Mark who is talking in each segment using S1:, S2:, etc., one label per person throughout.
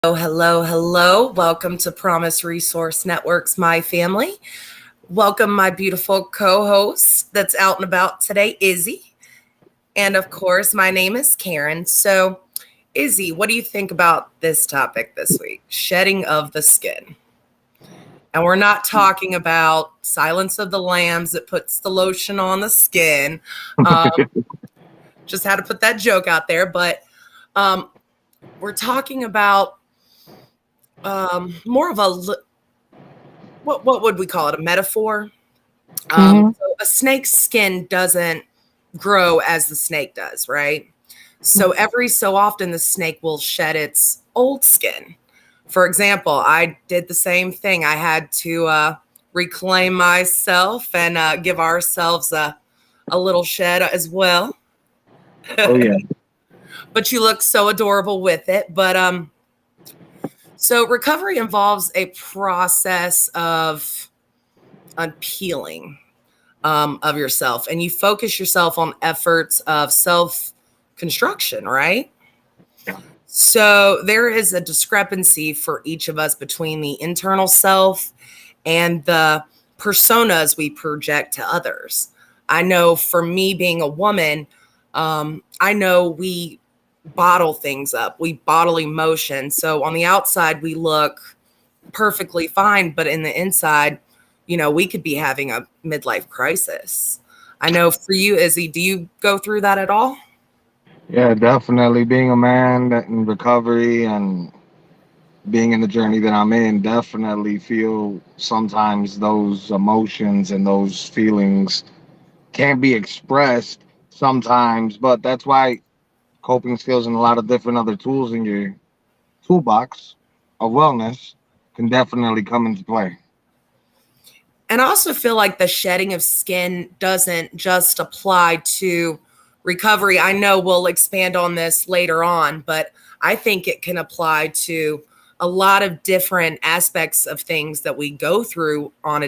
S1: Hello, hello. Welcome to Promise Resource Networks, my family. Welcome, my beautiful co host that's out and about today, Izzy. And of course, my name is Karen. So, Izzy, what do you think about this topic this week? Shedding of the skin. And we're not talking about Silence of the Lambs that puts the lotion on the skin. Um, just had to put that joke out there. But we're talking about more of what would we call it? A metaphor. So a snake's skin doesn't grow as the snake does, right? So every so often the snake will shed its old skin. For example, I did the same thing. I had to reclaim myself and give ourselves a little shed as well.
S2: Oh yeah.
S1: But you look so adorable with it. But so recovery involves a process of unpeeling of yourself, and you focus yourself on efforts of self construction, right?
S2: Yeah.
S1: So there is a discrepancy for each of us between the internal self and the personas we project to others. I know for me being a woman, I know we bottle things up, we bottle emotion. So on the outside, we look perfectly fine, but in the inside, we could be having a midlife crisis. I know for you, Izzy, do you go through that at all?
S2: Yeah, definitely. Being a man that in recovery and being in the journey that I'm in, definitely feel sometimes those emotions and those feelings can't be expressed sometimes, but that's why coping skills and a lot of different other tools in your toolbox of wellness can definitely come into play.
S1: And I also feel like the shedding of skin doesn't just apply to recovery. I know we'll expand on this later on, but I think it can apply to a lot of different aspects of things that we go through on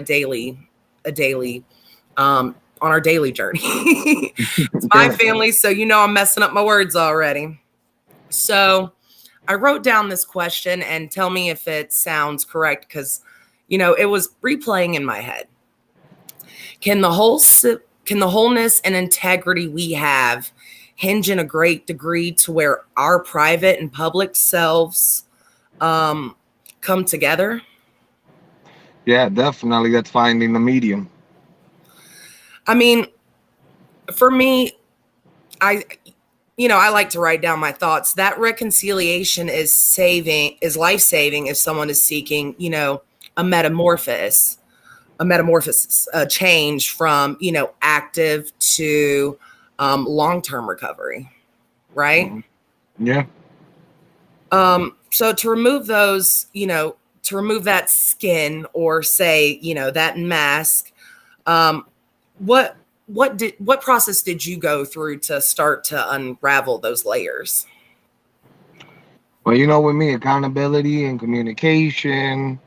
S1: on our daily journey. It's my
S2: Yeah.
S1: family, so I'm messing up my words already. So I wrote down this question and tell me if it sounds correct because, it was replaying in my head. Can the can the wholeness and integrity we have hinge in a great degree to where our private and public selves um, come together?
S2: Yeah, definitely. That's finding the medium.
S1: I mean, for me, I I like to write down my thoughts. That reconciliation is life saving if someone is seeking, a metamorphosis, a change from, active to long term recovery, right?
S2: Mhm. Yeah.
S1: So to remove those, to remove that skin or say, that mask, um, what what process did you go through to start to unravel those layers?
S2: Well, with me, accountability and communication,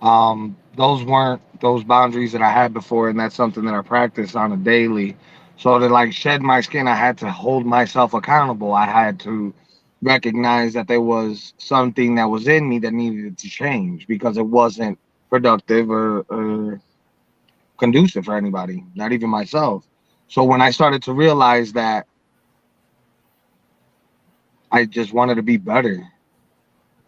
S2: those weren't those boundaries that I had before, and that's something that I practice on a daily. So to like shed my skin, I had to hold myself accountable. I had to recognize that there was something that was in me that needed to change because it wasn't productive or conducive for anybody, not even myself. So when I started to realize that I just wanted to be better,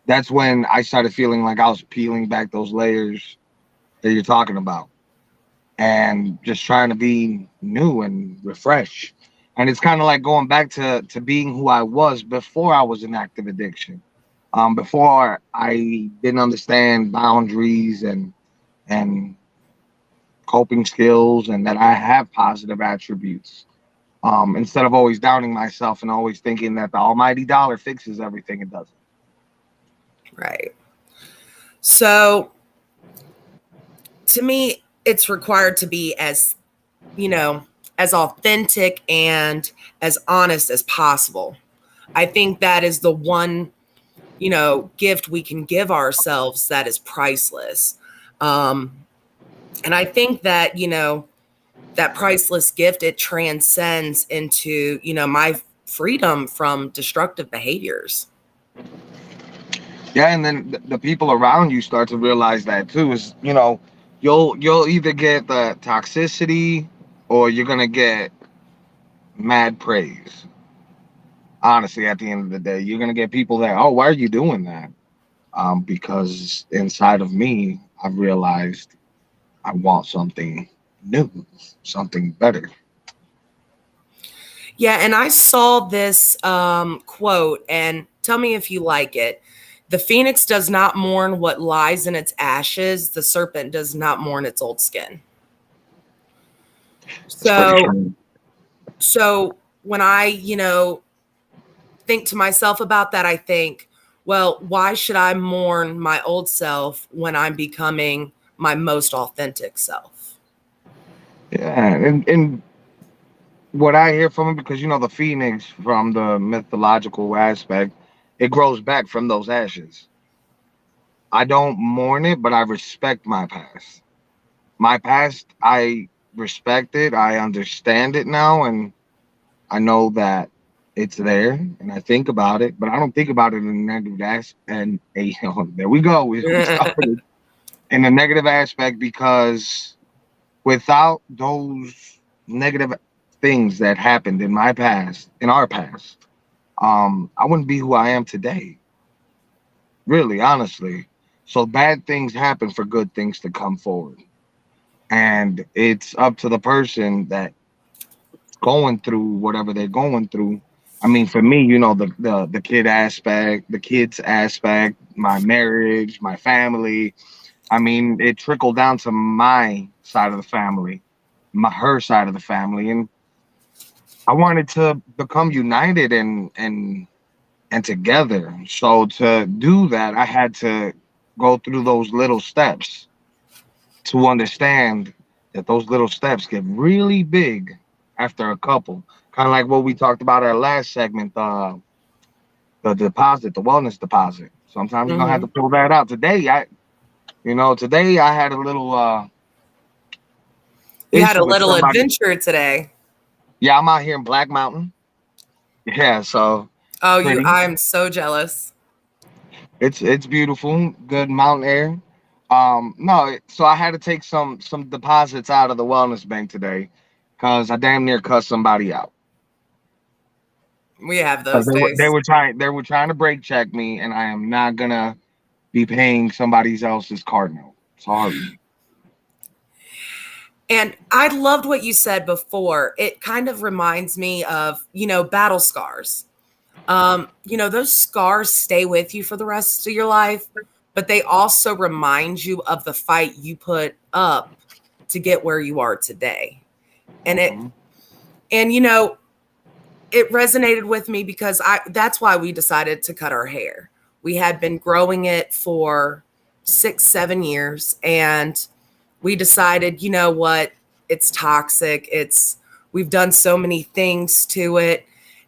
S2: that's when I started feeling like I was peeling back those layers that you're talking about and just trying to be new and refresh. And it's kind of like going back to being who I was before I was in active addiction. Before I didn't understand boundaries and coping skills and that I have positive attributes. Instead of always downing myself and always thinking that the almighty dollar fixes everything, it doesn't.
S1: Right. So to me, it's required to be as, as authentic and as honest as possible. I think that is the one, gift we can give ourselves that is priceless. Um, and I think that, that priceless gift, it transcends into, my freedom from destructive behaviors.
S2: Yeah, and then the people around you start to realize that too. Is you'll either get the toxicity or you're gonna get mad praise. Honestly, at the end of the day, you're gonna get people that, oh, why are you doing that? Because inside of me, I've realized I want something new, something better.
S1: Yeah, and I saw this quote, and tell me if you like it. The phoenix does not mourn what lies in its ashes. The serpent does not mourn its old skin.
S2: That's pretty
S1: So,
S2: true.
S1: so when I, think to myself about that, I think, well, why should I mourn my old self when I'm becoming my most authentic self?
S2: Yeah, and what I hear from it, because the phoenix, from the mythological aspect, it grows back from those ashes. I don't mourn it, but I respect my past. My past, I respect it. I understand it now, and I know that it's there, and I think about it, but I don't think about it in a negative aspect. And there we go. We started in a negative aspect, because without those negative things that happened in my past, in our past, I wouldn't be who I am today. Really, honestly. So bad things happen for good things to come forward, and it's up to the person that going through whatever they're going through. I mean, for me, the kid aspect, the kids aspect, my marriage, my family. I mean, it trickled down to my side of the family, her side of the family, and I wanted to become united and together. So to do that, I had to go through those little steps to understand that those little steps get really big after a couple. Kind of like what we talked about our last segment, the deposit, the wellness deposit. Sometimes you're gonna have to
S1: Hmm.
S2: pull that out. Today I had a little
S1: You had
S2: issue
S1: a
S2: with
S1: little
S2: somebody.
S1: adventure today.
S2: Yeah, I'm out here in Black Mountain. Yeah, so it's
S1: Oh,
S2: pretty.
S1: I'm so jealous.
S2: It's beautiful, good mountain air. No, so I had to take some deposits out of the wellness bank today, because I damn near cussed somebody out.
S1: We have
S2: Because
S1: those
S2: they
S1: days.
S2: were trying to break check me, and I am not gonna be paying somebody else's card note. Sorry.
S1: And I loved what you said before. It kind of reminds me of, battle scars. Those scars stay with you for the rest of your life, but they also remind you of the fight you put up to get where you are today. And it
S2: Hmm.
S1: and it resonated with me because that's why we decided to cut our hair. We had been growing it for 6, 7 years, and we decided, you know what, it's toxic. We've done so many things to it.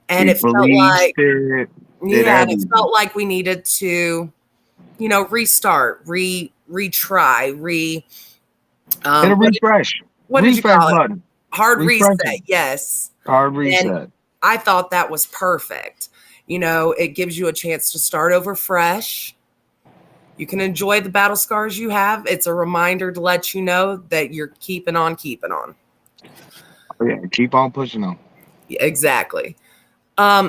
S1: And
S2: We
S1: it felt
S2: bleached
S1: like,
S2: it, did
S1: yeah, and it
S2: everything.
S1: felt like we needed to, restart, retry,
S2: Hit a
S1: what
S2: refresh,
S1: did you
S2: refresh
S1: call it?
S2: button,
S1: Hard reset.
S2: refreshing,
S1: Yes.
S2: hard
S1: And
S2: reset.
S1: I thought that was perfect. It gives you a chance to start over fresh. You can enjoy the battle scars you have. It's a reminder to let you know that you're keeping on keeping on.
S2: Yeah, keep on pushing them.
S1: Yeah, exactly.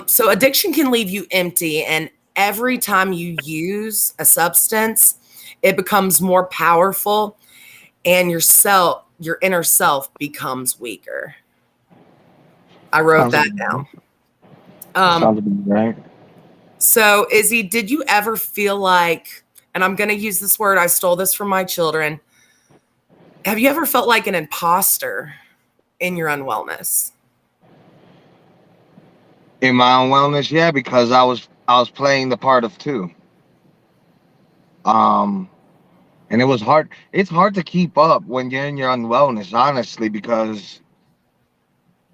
S1: So addiction can leave you empty, and every time you use a substance, it becomes more powerful, and your inner self becomes weaker. I wrote
S2: Sounds
S1: that
S2: about
S1: down. Um,
S2: sounds about right.
S1: so Izzy, did you ever feel like, and I'm going to use this word, I stole this from my children. Have you ever felt like an imposter in your unwellness?
S2: In my own wellness, yeah, because I was playing the part of two. Um, and it was hard. It's hard to keep up when you're in your unwellness, honestly, because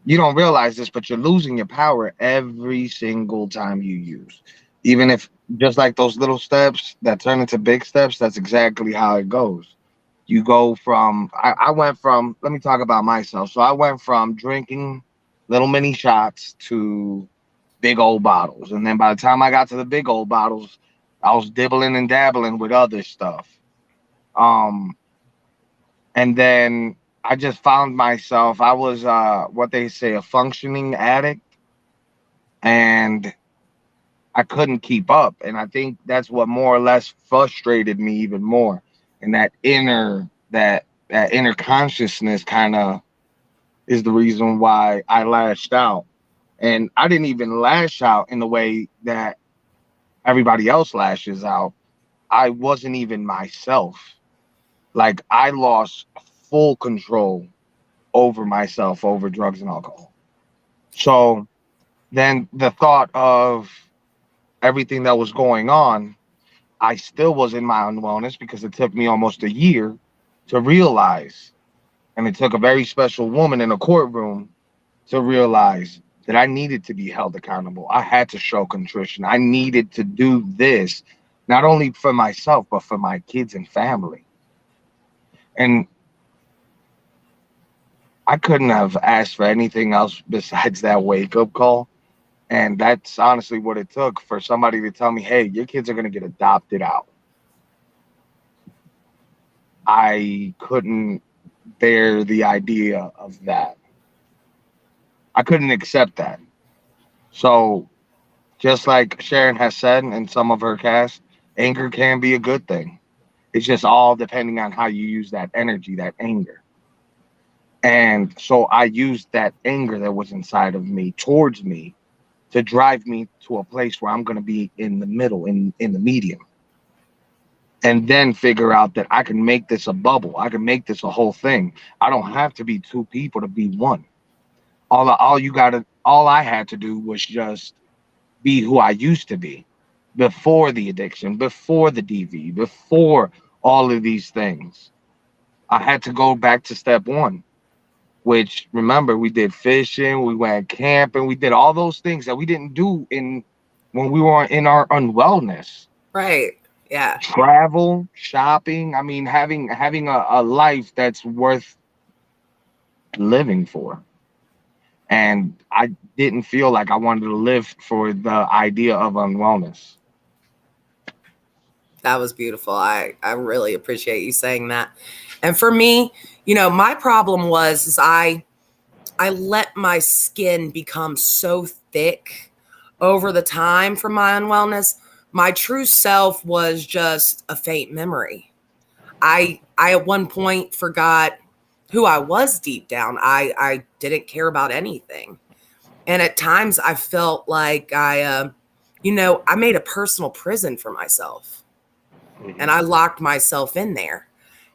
S2: you don't realize this, but you're losing your power every single time you use. Even if, just like those little steps that turn into big steps, that's exactly how it goes. You go from, I went from, let me talk about myself. So I went from drinking little mini shots to big old bottles. And then by the time I got to the big old bottles, I was dibbling and dabbling with other stuff. Um, and then I just found myself, I was what they say, a functioning addict, and I couldn't keep up. And I think that's what more or less frustrated me even more. And that inner consciousness kind of is the reason why I lashed out. And I didn't even lash out in the way that everybody else lashes out. I wasn't even myself. Like I lost full control over myself, over drugs and alcohol. So then the thought of everything that was going on, I still was in my unwellness because it took me almost a year to realize. And it took a very special woman in a courtroom to realize that I needed to be held accountable. I had to show contrition. I needed to do this, not only for myself, but for my kids and family. And I couldn't have asked for anything else besides that wake up call. And that's honestly what it took for somebody to tell me, hey, your kids are going to get adopted out. I couldn't bear the idea of that. I couldn't accept that. So, just like Sharon has said in some of her cast, anger can be a good thing. It's just all depending on how you use that energy, that anger. And so I used that anger that was inside of me towards me to drive me to a place where I'm going to be in the middle, in the medium. And then figure out that I can make this a bubble. I can make this a whole thing. I don't have to be two people to be one. All I had to do was just be who I used to be before the addiction, before the DV, before all of these things. I had to go back to step one, which remember we did fishing, we went camping, we did all those things that we didn't do in when we were in our unwellness.
S1: Right. Yeah.
S2: Travel, shopping. I mean, having a life that's worth living for. And I didn't feel like I wanted to live for the idea of unwellness.
S1: That was beautiful. I really appreciate you saying that. And for me, you know, my problem was is I let my skin become so thick over the time from my unwellness. My true self was just a faint memory. I at one point forgot who I was deep down. I didn't care about anything. And at times I felt like you know, I made a personal prison for myself and I locked myself in there.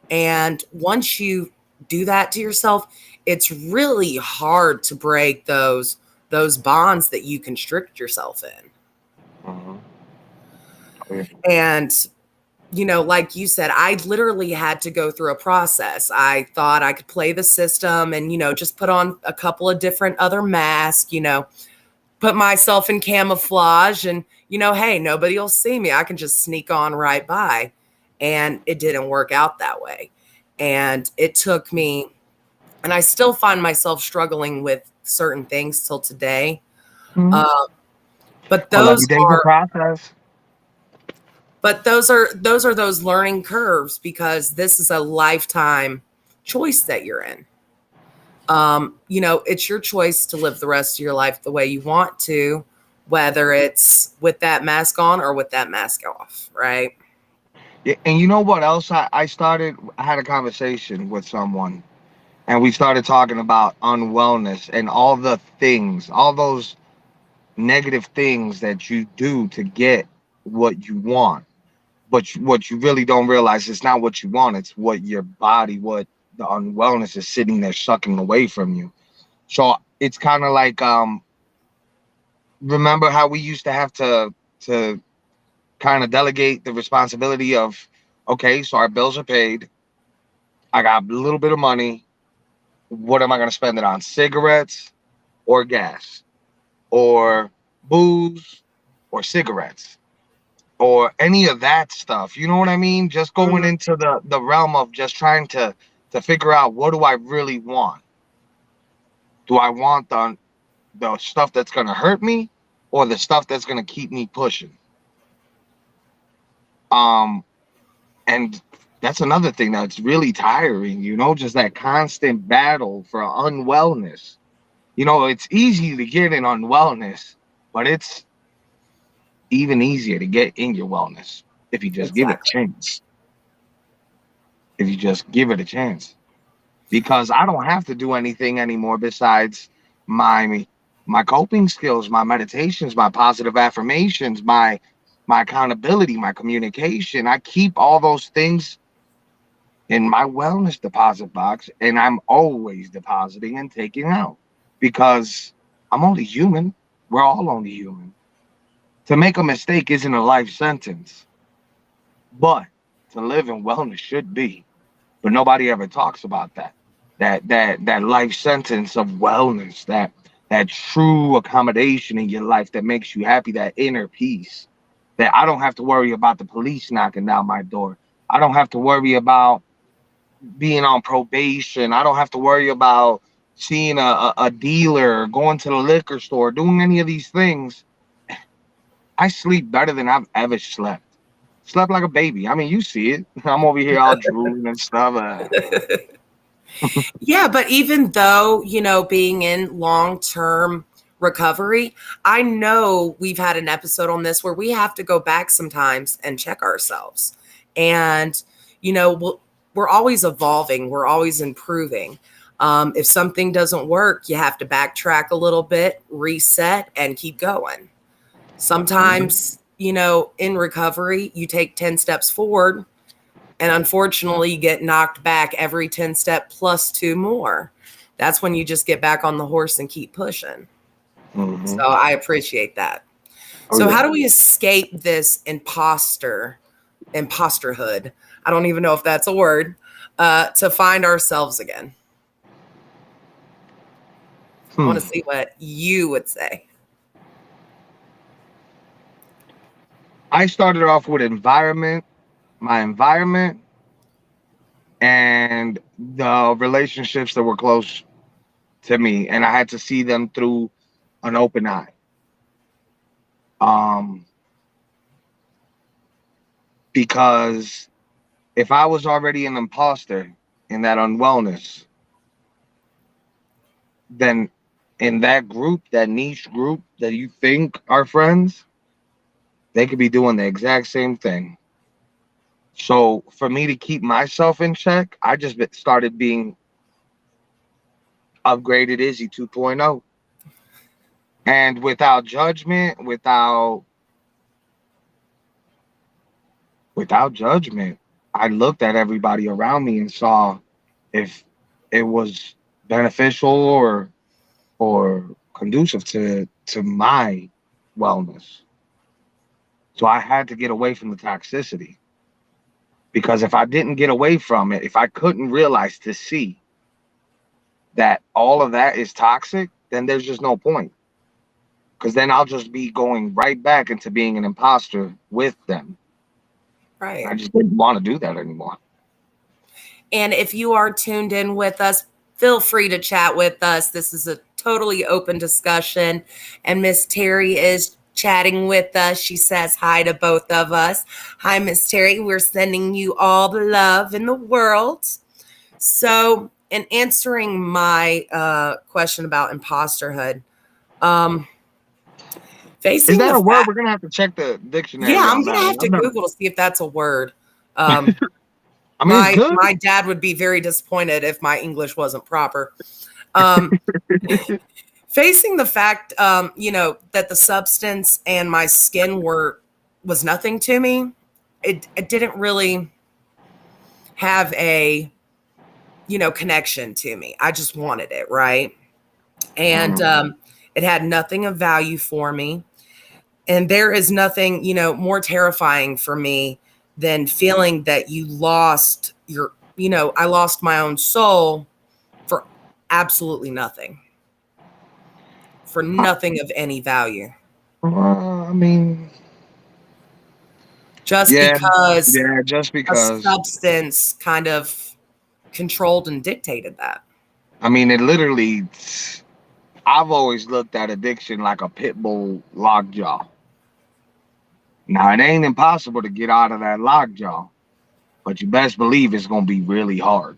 S1: And once you do that to yourself, it's really hard to break those bonds that you constrict yourself in.
S2: Mhm.
S1: And you know, like you said, I literally had to go through a process. I thought I could play the system and, you know, just put on a couple of different other masks, you know, put myself in camouflage and, you know, hey, nobody will see me. I can just sneak on right by. And it didn't work out that way. And it took me, and I still find myself struggling with certain things till today.
S2: Mhm.
S1: Uh, but
S2: Well, every
S1: those
S2: day's a process.
S1: those are those learning curves because this is a lifetime choice that you're in. You know, it's your choice to live the rest of your life the way you want to, whether it's with that mask on or with that mask off, right?
S2: Yeah, and you know what else? I had a conversation with someone and we started talking about unwellness and all the things, all those negative things that you do to get what you want. But what you really don't realize is not what you want, it's what your body, what the unwellness is sitting there sucking away from you. So it's kind of like remember how we used to have to kind of delegate the responsibility of, okay, so our bills are paid. I got a little bit of money. What am I going to spend it on? Cigarettes or gas or booze or cigarettes or any of that stuff. You know what I mean? Just going
S1: Mhm.
S2: into the realm of just trying to figure out what do I really want? Do I want the stuff that's going to hurt me or the stuff that's going to keep me pushing? And that's another thing that's really tiring, just that constant battle for unwellness. It's easy to get in unwellness, but it's even easier to get in your wellness if you just give it a
S1: Exactly.
S2: chance. If you just give it a chance. Because I don't have to do anything anymore besides my coping skills, my meditations, my positive affirmations, my accountability, my communication. I keep all those things in my wellness deposit box, and I'm always depositing and taking out because I'm only human. We're all only human. To make a mistake isn't a life sentence, but to live in wellness should be. But nobody ever talks about that. That life sentence of wellness, that true accommodation in your life that makes you happy, that inner peace. That I don't have to worry about the police knocking down my door. I don't have to worry about being on probation. I don't have to worry about seeing a dealer, going to the liquor store, doing any of these things. I sleep better than I've ever slept. Slept like a baby. I mean, you see it. I'm over here all drooling and stuff.
S1: Yeah, but even though, being in long-term recovery, I know we've had an episode on this where we have to go back sometimes and check ourselves. And, we're always evolving, we're always improving. If something doesn't work, you have to backtrack a little bit, reset, and keep going. Sometimes, in recovery, you take 10 steps forward and unfortunately you get knocked back every 10 step plus two more. That's when you just get back on the horse and keep pushing.
S2: Mm-hmm.
S1: So I appreciate that.
S2: Oh,
S1: So
S2: yeah.
S1: how do we escape this imposterhood? I don't even know if that's a word, to find ourselves again. I want to see what you would say.
S2: I started off with my environment, and the relationships that were close to me, and I had to see them through an open eye. Because if I was already an imposter in that unwellness, then in that group, that niche group that you think are friends, they could be doing the exact same thing. So for me to keep myself in check, I just started being upgraded Izzy 2.0. And without judgment, without judgment, I looked at everybody around me and saw if it was beneficial or conducive to my wellness. So I had to get away from the toxicity, because if I didn't get away from it, if I couldn't realize to see that all of that is toxic, then there's just no point. Because then I'll just be going right back into being an imposter with them.
S1: Right.
S2: I just didn't want to do that anymore.
S1: And if you are tuned in with us, feel free to chat with us. This is a totally open discussion. And Miss Terry is chatting with us. She says hi to both of us. Hi, Miss Terry. We're sending you all the love in the world. So, in answering my question about imposterhood, facing
S2: Is that
S1: the
S2: a word?
S1: fact,
S2: We're gonna have to check the dictionary
S1: yeah, I'm
S2: on
S1: gonna
S2: that
S1: have
S2: one.
S1: to Google to see if that's a word.
S2: I mean, it's good.
S1: My dad would be very disappointed if my English wasn't proper. Facing the fact, that the substance and my skin was nothing to me. It didn't really have a, connection to me. I just wanted it, right? And it had nothing of value for me. And there is nothing, more terrifying for me than feeling that you lost I lost my own soul for absolutely nothing, for nothing of any value.
S2: I mean,
S1: Just
S2: yeah,
S1: because
S2: just
S1: a
S2: because.
S1: substance kind of controlled and dictated that.
S2: I mean, it literally. I've always looked at addiction like a pit bull lockjaw. Now, it ain't impossible to get out of that lockjaw, but you best believe it's going to be really hard.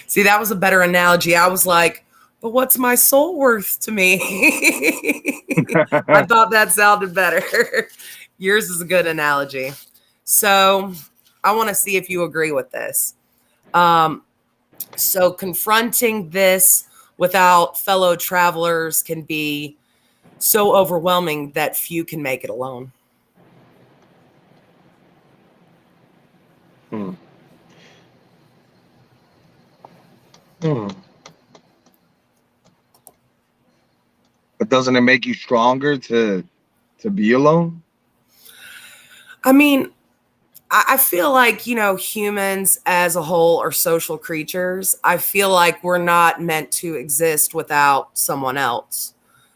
S1: See, that was a better analogy. I was like, but what's my soul worth to me? I thought that sounded better. Yours is a good analogy. So I want to see if you agree with this. So confronting this without fellow travelers can be so overwhelming that few can make it alone.
S2: Hmm. Hmm. But doesn't it make you stronger to be alone?
S1: I mean, I feel like, humans as a whole are social creatures. I feel like we're not meant to exist without someone else.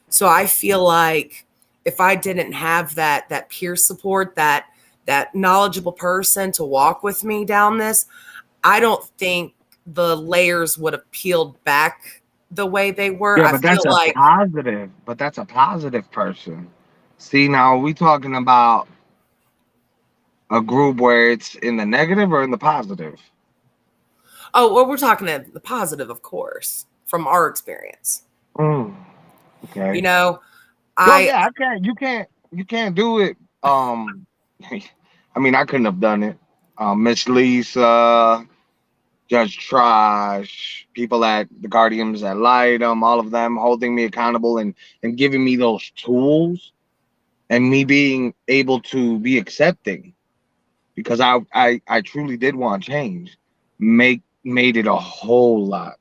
S1: So I feel like if I didn't have that peer support, that knowledgeable person to walk with me down this, I don't think the layers would have peeled back the way they were.
S2: Yeah,
S1: I
S2: but
S1: feel
S2: that's a
S1: like,
S2: positive. But that's a positive person. See, now we talking about a group where it's in the negative or in the positive?
S1: oh, well, we're talking the positive, of course, from our experience.
S2: Mm,
S1: You
S2: okay.
S1: know,
S2: No,
S1: I
S2: yeah, I can't. You can't do it. I mean, I couldn't have done it. Miss Lisa, Judge Trash, people at the Guardians at Lightem, all of them holding me accountable and giving me those tools and me being able to be accepting because I truly did want change. Made it a whole lot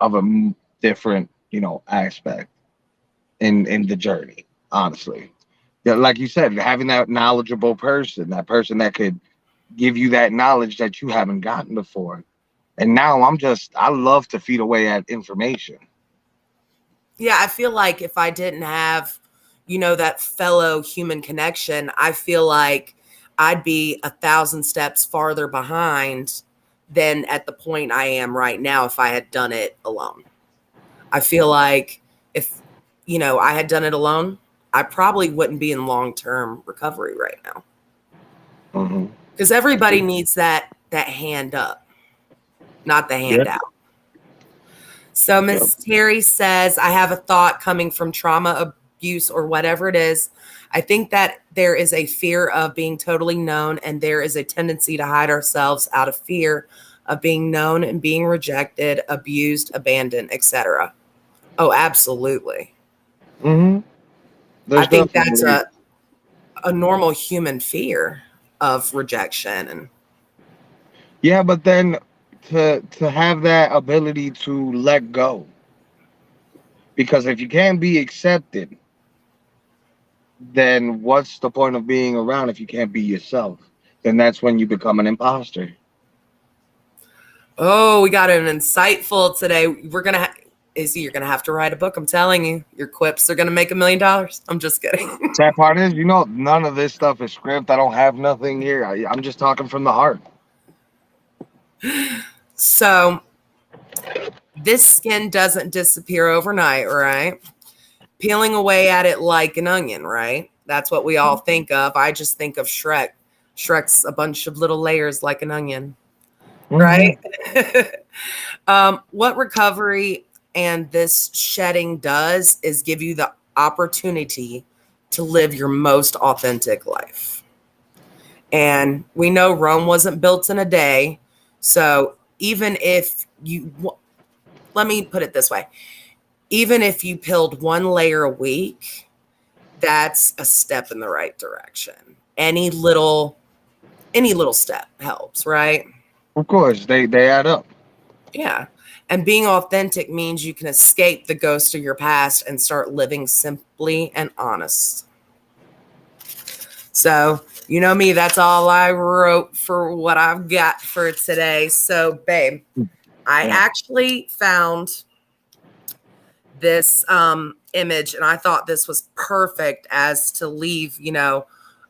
S2: of a different aspect in the journey. Honestly, yeah, like you said, having that knowledgeable person, that person that could give you that knowledge that you haven't gotten before. And now I love to feed away at information.
S1: yeah, I feel like if I didn't have, that fellow human connection, I feel like I'd be 1,000 steps farther behind than at the point I am right now if I had done it alone. I feel like if, I had done it alone, I probably wouldn't be in long-term recovery right now.
S2: Hmm.
S1: Because everybody needs that hand up, not the
S2: Yep.
S1: handout. So
S2: Yep.
S1: Miss Terry says, I have a thought coming from trauma, abuse, or whatever it is. I think that there is a fear of being totally known, and there is a tendency to hide ourselves out of fear of being known and being rejected, abused, abandoned, etc. Oh, absolutely.
S2: Hmm.
S1: I
S2: There's
S1: think that's
S2: definitely.
S1: a normal human fear of rejection. And
S2: Yeah, but then to have that ability to let go, because if you can't be accepted, then what's the point of being around if you can't be yourself? Then that's when you become an imposter.
S1: oh, we got an insightful today. We're gonna Izzy, you're gonna have to write a book. I'm telling you, your quips are gonna make $1,000,000. I'm just kidding.
S2: Sad part is, none of this stuff is script. I don't have nothing here. I'm just talking from the heart.
S1: So this skin doesn't disappear overnight, right? Peeling away at it like an onion, right? That's what we all think of. I just think of Shrek. Shrek's a bunch of little layers like an onion,
S2: Hmm.
S1: right? What recovery and this shedding does is give you the opportunity to live your most authentic life. And we know Rome wasn't built in a day. So even if let me put it this way, even if you peeled one layer a week, that's a step in the right direction. Any little step helps, right?
S2: Of course, they add up.
S1: Yeah. And being authentic means you can escape the ghost of your past and start living simply and honest. So, you know me, that's all I wrote for what I've got for today. So, babe, I
S2: Yeah.
S1: actually found this image and I thought this was perfect as to leave,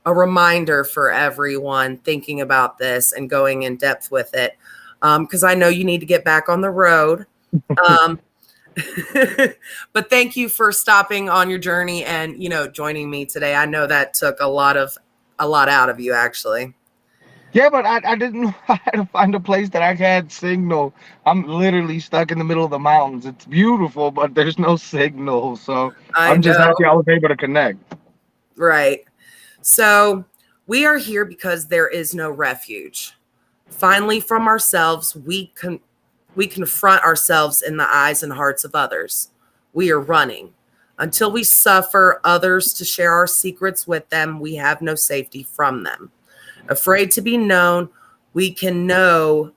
S1: a reminder for everyone thinking about this and going in depth with it. Because I know you need to get back on the road. Um, But thank you for stopping on your journey and, joining me today. I know that took a lot out of you, actually.
S2: Yeah, but I didn't know I had to find a place that I had signal. I'm literally stuck in the middle of the mountains. It's beautiful, but there's no signal. So
S1: I
S2: I'm just
S1: know.
S2: happy I was able to connect.
S1: Right. So we are here because there is no refuge. Finally, from ourselves, we confront ourselves in the eyes and hearts of others. We are running. Until we suffer others to share our secrets with them, we have no safety from them. Afraid to be known, we can know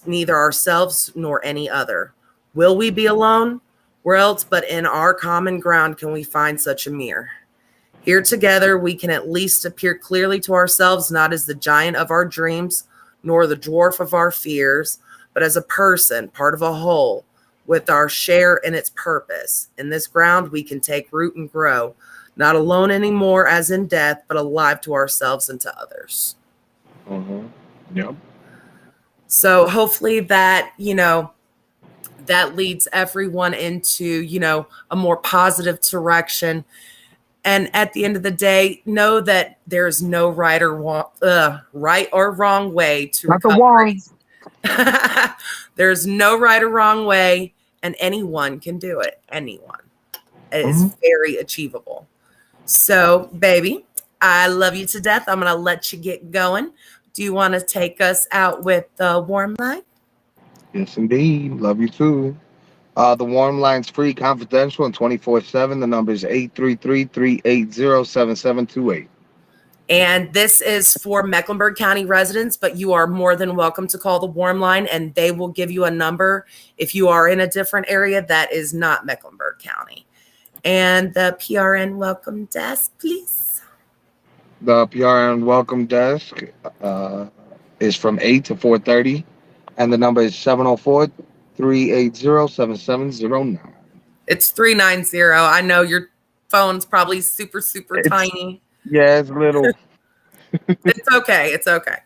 S1: neither ourselves nor any other. Will we be alone? Where else but in our common ground can we find such a mirror? Here together, we can at least appear clearly to ourselves, not as the giant of our dreams, nor the dwarf of our fears, but as a person, part of a whole, with our share in its purpose. In this ground, we can take root and grow, not alone anymore as in death, but alive to ourselves and to others.
S2: Yep.
S1: So hopefully that, that leads everyone into, a more positive direction. And at the end of the day, know that there's no right or wrong way to
S2: Not the
S1: recovery.
S2: one.
S1: There's no right or wrong way, and anyone can do it. Anyone. It is very achievable. So, baby, I love you to death. I'm going to let you get going. Do you want to take us out with the warm line?
S2: Yes, indeed. Love you too. The warm line's free, confidential, and 24/7. The number is 833-380-7728.
S1: And this is for Mecklenburg County residents, but you are more than welcome to call the warm line, and they will give you a number if you are in a different area that is not Mecklenburg County. And the PRN welcome desk, please.
S2: The PRN welcome desk is from 8 to 4:30, and the number is 704-380-7709.
S1: It's 390. I know your phone's probably super tiny.
S2: Yeah, it's little.
S1: It's okay. It's okay.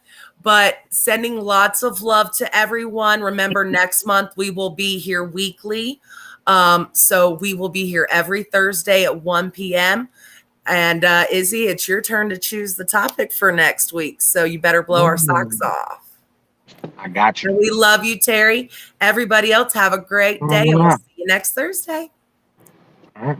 S1: But sending lots of love to everyone. Remember, next month we will be here weekly. So we will be here every Thursday at 1 p.m. And Izzy, it's your turn to choose the topic for next week. So you better blow our socks off.
S2: I got you.
S1: And we love you, Terry. Everybody else, have a great day. And we'll see you next Thursday.
S2: All right.